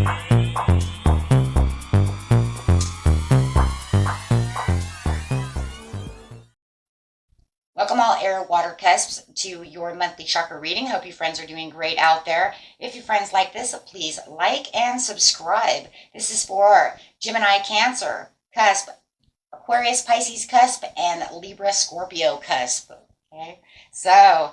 Welcome all air water cusps to your monthly chakra reading. Hope you friends are doing great out there. If you friends like this, please like and subscribe. This is for Gemini, Cancer, Cusp, Aquarius, Pisces, Cusp, and Libra, Scorpio, Cusp. Okay, so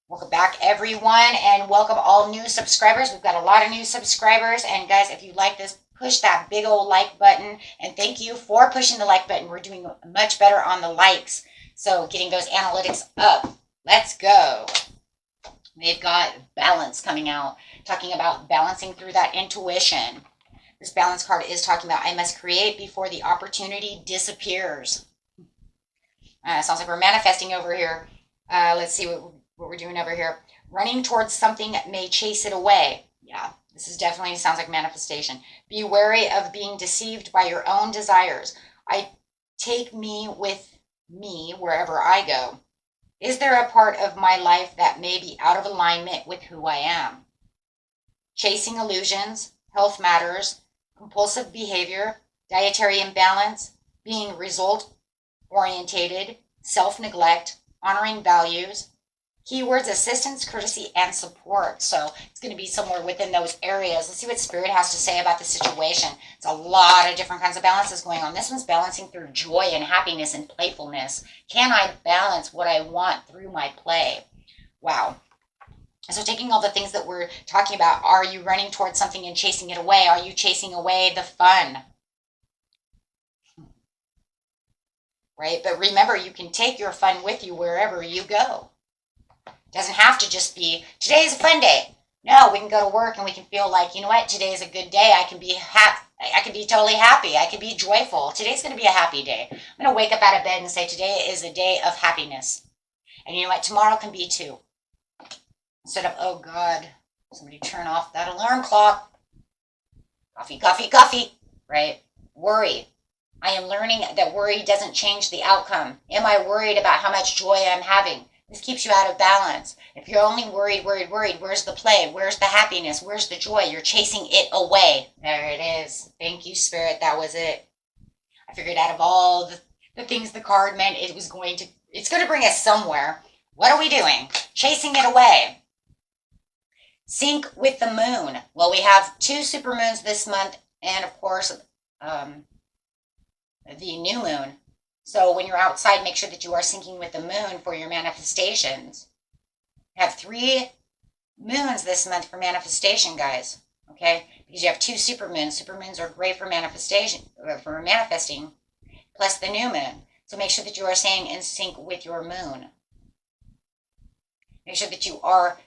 welcome back everyone, and welcome all new subscribers. We've got a lot of new subscribers, and guys, if you like this, push that big old like button, and thank you for pushing the like button. We're doing much better on the likes. So getting those analytics up. Let's go. They've got balance coming out, talking about balancing through that intuition. This balance card is talking about I must create before the opportunity disappears. Sounds like we're manifesting over here. Let's see what we're doing over here. Running towards something may chase it away. Yeah, this is definitely sounds like manifestation. Be wary of being deceived by your own desires. I take me with me wherever I go. Is there a part of my life that may be out of alignment with who I am? Chasing illusions, health matters, compulsive behavior, dietary imbalance, being result orientated, self-neglect, honoring values. Keywords: assistance, courtesy, and support. So it's going to be somewhere within those areas. Let's see what Spirit has to say about the situation. It's a lot of different kinds of balances going on. This one's balancing through joy and happiness and playfulness. Can I balance what I want through my play? Wow. So taking all the things that we're talking about, are you running towards something and chasing it away? Are you chasing away the fun? Right? But remember, you can take your fun with you wherever you go. Doesn't have to just be, today is a fun day. No, we can go to work and we can feel like, you know what, today is a good day. I can be happy. I can be totally happy. I can be joyful. Today's going to be a happy day. I'm going to wake up out of bed and say, today is a day of happiness. And you know what, tomorrow can be too. Instead of, oh God, somebody turn off that alarm clock. Coffee, coffee, coffee, right? Worry. I am learning that worry doesn't change the outcome. Am I worried about how much joy I'm having? This keeps you out of balance. If you're only worried, where's the play? Where's the happiness? Where's the joy? You're chasing it away. There it is. Thank you, Spirit. That was it. I figured out of all the things the card meant, it's going to bring us somewhere. What are we doing? Chasing it away. Sync with the moon. Well, we have 2 supermoons this month, and of course, the new moon. So when you're outside, make sure that you are syncing with the moon for your manifestations. Have 3 moons this month for manifestation, guys. Okay? Because you have 2 supermoons. Supermoons are great for manifestation, for manifesting, plus the new moon. So make sure that you are staying in sync with your moon. Make sure that you are,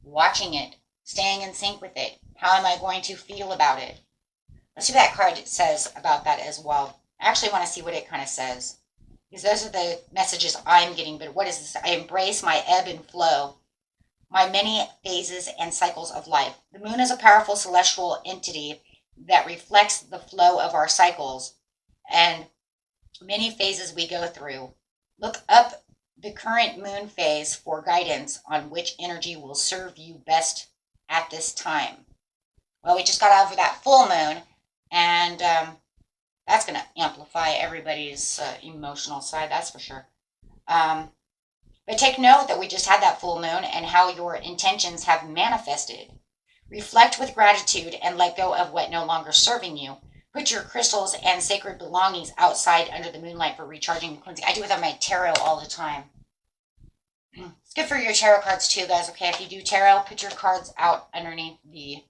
watching it, staying in sync with it. How am I going to feel about it? Let's see what that card says about that as well. I actually want to see what it kind of says, because those are the messages I'm getting. But what is this? I embrace my ebb and flow, my many phases and cycles of life. The moon is a powerful celestial entity that reflects the flow of our cycles and many phases we go through. Look up the current moon phase for guidance on which energy will serve you best at this time. Well, we just got over that full moon, and that's going to amplify everybody's emotional side, that's for sure. But take note that we just had that full moon and how your intentions have manifested. Reflect with gratitude and let go of what no longer serving you. Put your crystals and sacred belongings outside under the moonlight for recharging and cleansing. I do it with my tarot all the time. It's good for your tarot cards too, guys. Okay, if you do tarot, put your cards out underneath the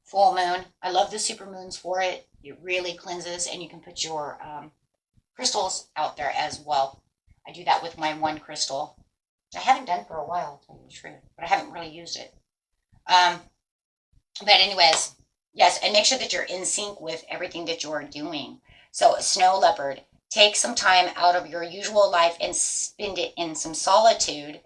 full moon. I love the super moons for it. It really cleanses, and you can put your crystals out there as well. I do that with my one crystal. I haven't done for a while, to tell you the truth, but I haven't really used it. But anyways, yes, and make sure that you're in sync with everything that you're doing. So, snow leopard, take some time out of your usual life and spend it in some solitude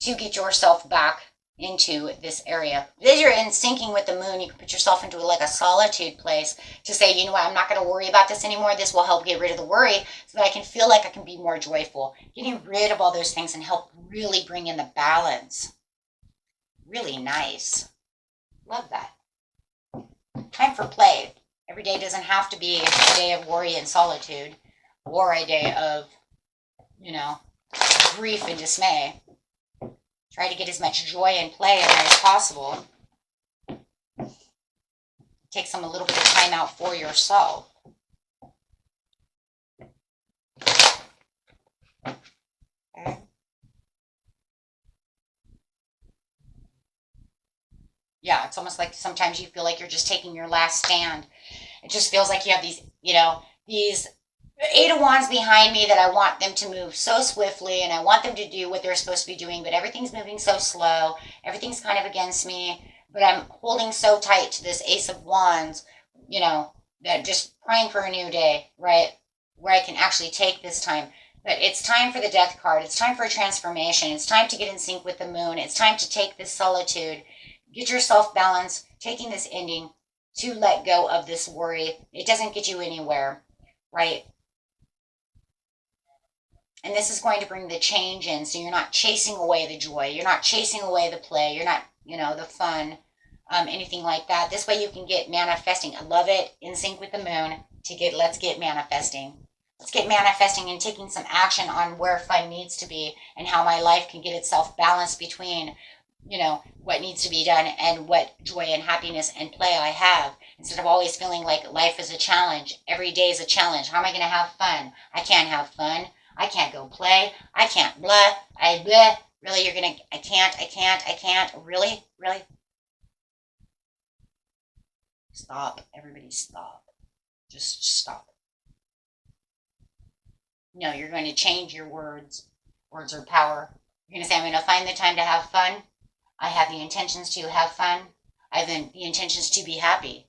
to get yourself back into this area. As you're in syncing with the moon, you can put yourself into like a solitude place to say, you know what, I'm not going to worry about this anymore. This will help get rid of the worry so that I can feel like I can be more joyful. Getting rid of all those things and help really bring in the balance. Really nice. Love that. Time for play. Every day doesn't have to be a day of worry and solitude or a day of, you know, grief and dismay. Try to get as much joy and play in there as possible. Take a little bit of time out for yourself. Okay. Yeah, it's almost like sometimes you feel like you're just taking your last stand. It just feels like you have these, these 8 of Wands behind me that I want them to move so swiftly and I want them to do what they're supposed to be doing, but everything's moving so slow. Everything's kind of against me, but I'm holding so tight to this Ace of Wands, that just praying for a new day, right? Where I can actually take this time. But it's time for the Death card. It's time for a transformation. It's time to get in sync with the moon. It's time to take this solitude, get yourself balanced, taking this ending to let go of this worry. It doesn't get you anywhere, right? And this is going to bring the change in. So you're not chasing away the joy. You're not chasing away the play. You're not, the fun, anything like that. This way you can get manifesting. I love it. In sync with the moon let's get manifesting. Let's get manifesting and taking some action on where fun needs to be and how my life can get itself balanced between, what needs to be done and what joy and happiness and play I have. Instead of always feeling like life is a challenge. Every day is a challenge. How am I going to have fun? I can't have fun. I can't go play. I can't blah. Really, you're going to, I can't. Really? Stop. Everybody stop. Just stop. No, you're going to change your words. Words are power. You're going to say, I'm going to find the time to have fun. I have the intentions to have fun. I have the intentions to be happy.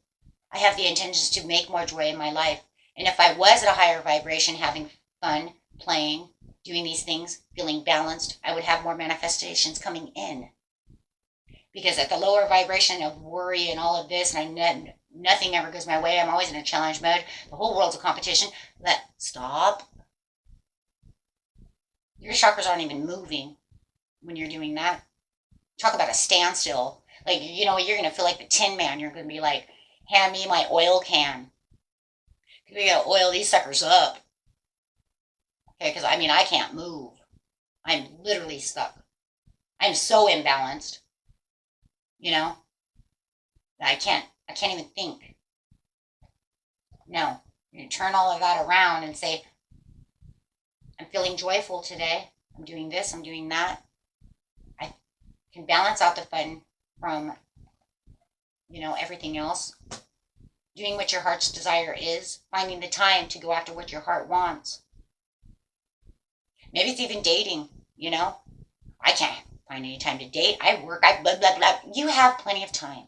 I have the intentions to make more joy in my life. And if I was at a higher vibration, having fun, playing, doing these things, feeling balanced, I would have more manifestations coming in. Because at the lower vibration of worry and all of this, and nothing ever goes my way, I'm always in a challenge mode. The whole world's a competition. Stop. Your chakras aren't even moving when you're doing that. Talk about a standstill. Like, you're going to feel like the Tin Man. You're going to be like, hand me my oil can. We got to oil these suckers up. Okay, because, I can't move. I'm literally stuck. I'm so imbalanced. I can't even think. No. You turn all of that around and say, I'm feeling joyful today. I'm doing this, I'm doing that. I can balance out the fun from, everything else. Doing what your heart's desire is. Finding the time to go after what your heart wants. Maybe it's even dating, I can't find any time to date. I work, I blah, blah, blah. You have plenty of time.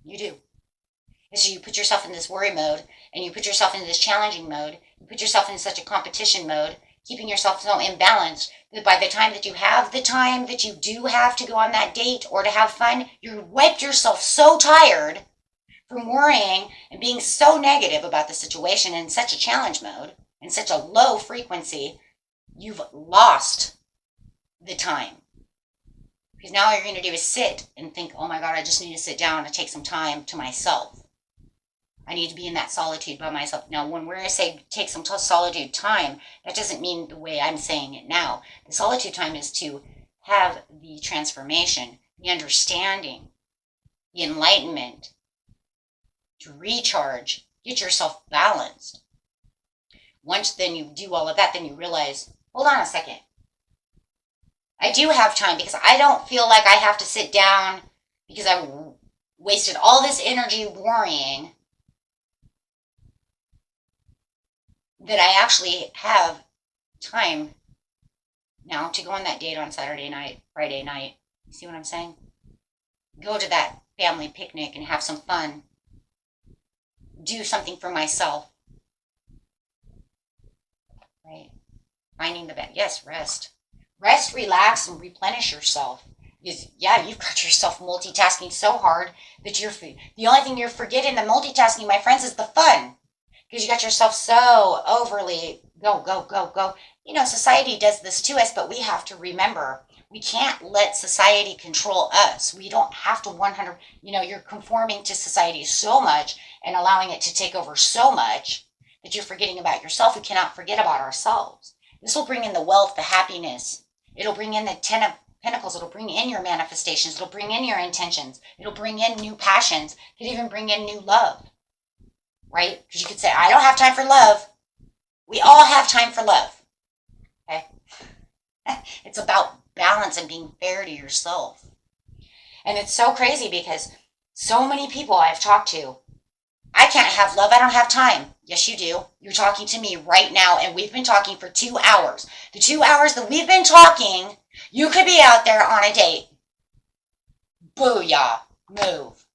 You do. And so you put yourself in this worry mode, and you put yourself into this challenging mode. You put yourself in such a competition mode, keeping yourself so imbalanced that by the time that you have the time that you do have to go on that date or to have fun, you wiped yourself so tired from worrying and being so negative about the situation in such a challenge mode, in such a low frequency, you've lost the time. Because now all you're going to do is sit and think, oh my God, I just need to sit down and take some time to myself. I need to be in that solitude by myself. Now, when we're going to say take some solitude time, that doesn't mean the way I'm saying it now. The solitude time is to have the transformation, the understanding, the enlightenment, to recharge, get yourself balanced. Once then you do all of that, then you realize, hold on a second. I do have time because I don't feel like I have to sit down because I wasted all this energy worrying. That I actually have time now to go on that date on Saturday night, Friday night. You see what I'm saying? Go to that family picnic and have some fun. Do something for myself. Right? Finding the best. Yes, rest. Rest, relax, and replenish yourself. You've got yourself multitasking so hard that the only thing you're forgetting the multitasking, my friends, is the fun. Because you got yourself so overly go. Society does this to us, but we have to remember We can't let society control us. We don't have to 100, you're conforming to society so much and allowing it to take over so much that you're forgetting about yourself. We cannot forget about ourselves. This will bring in the wealth, the happiness. It'll bring in the 10 of Pentacles. It'll bring in your manifestations. It'll bring in your intentions. It'll bring in new passions. It could even bring in new love, right? Because you could say, I don't have time for love. We all have time for love, okay? It's about balance and being fair to yourself. And it's so crazy because so many people I've talked to, I can't have love. I don't have time. Yes, you do. You're talking to me right now, and we've been talking for 2 hours. The 2 hours that we've been talking, you could be out there on a date. Booyah. Move.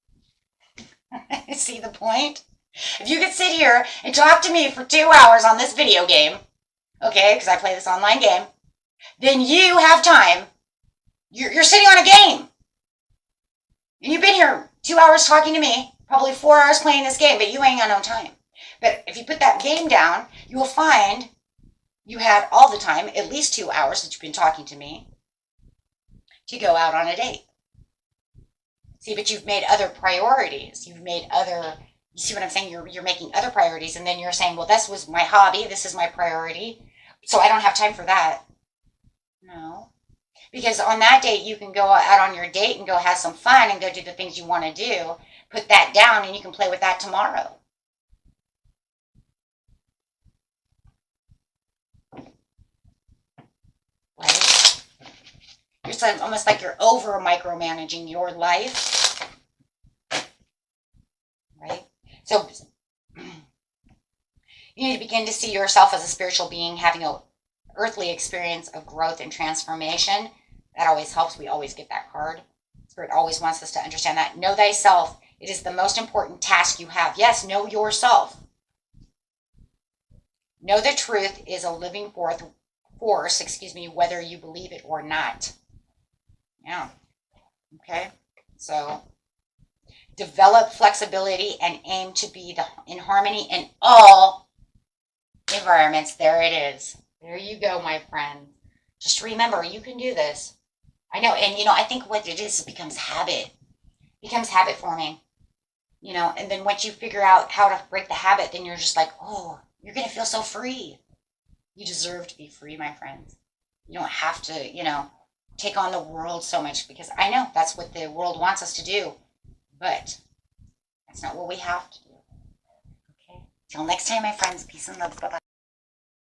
See the point? If you could sit here and talk to me for 2 hours on this video game, okay, because I play this online game, then you have time. You're sitting on a game. And you've been here 2 hours talking to me, probably 4 hours playing this game, but you ain't got no time. But if you put that game down, you will find you had all the time, at least 2 hours that you've been talking to me, to go out on a date. See, but you've made other priorities. You see what I'm saying? You're making other priorities, and then you're saying, well, this was my hobby, this is my priority, so I don't have time for that. No. Because on that date, you can go out on your date and go have some fun and go do the things you want to do. Put that down, and you can play with that tomorrow. Right? It's almost like you're over micromanaging your life. Right? So you need to begin to see yourself as a spiritual being having an earthly experience of growth and transformation. That always helps. We always get that card. Spirit always wants us to understand that. Know thyself. It is the most important task you have. Yes, know yourself. Know the truth is a living force, whether you believe it or not. Yeah. Okay. So develop flexibility and aim to be in harmony in all environments. There it is. There you go, my friend. Just remember, you can do this. I know, and I think what it is, it becomes habit. It becomes habit forming. And then once you figure out how to break the habit, then you're just like, oh, you're going to feel so free. You deserve to be free, my friends. You don't have to, take on the world so much, because I know that's what the world wants us to do. But that's not what we have to do. Okay? Till next time, my friends. Peace and love. Bye-bye.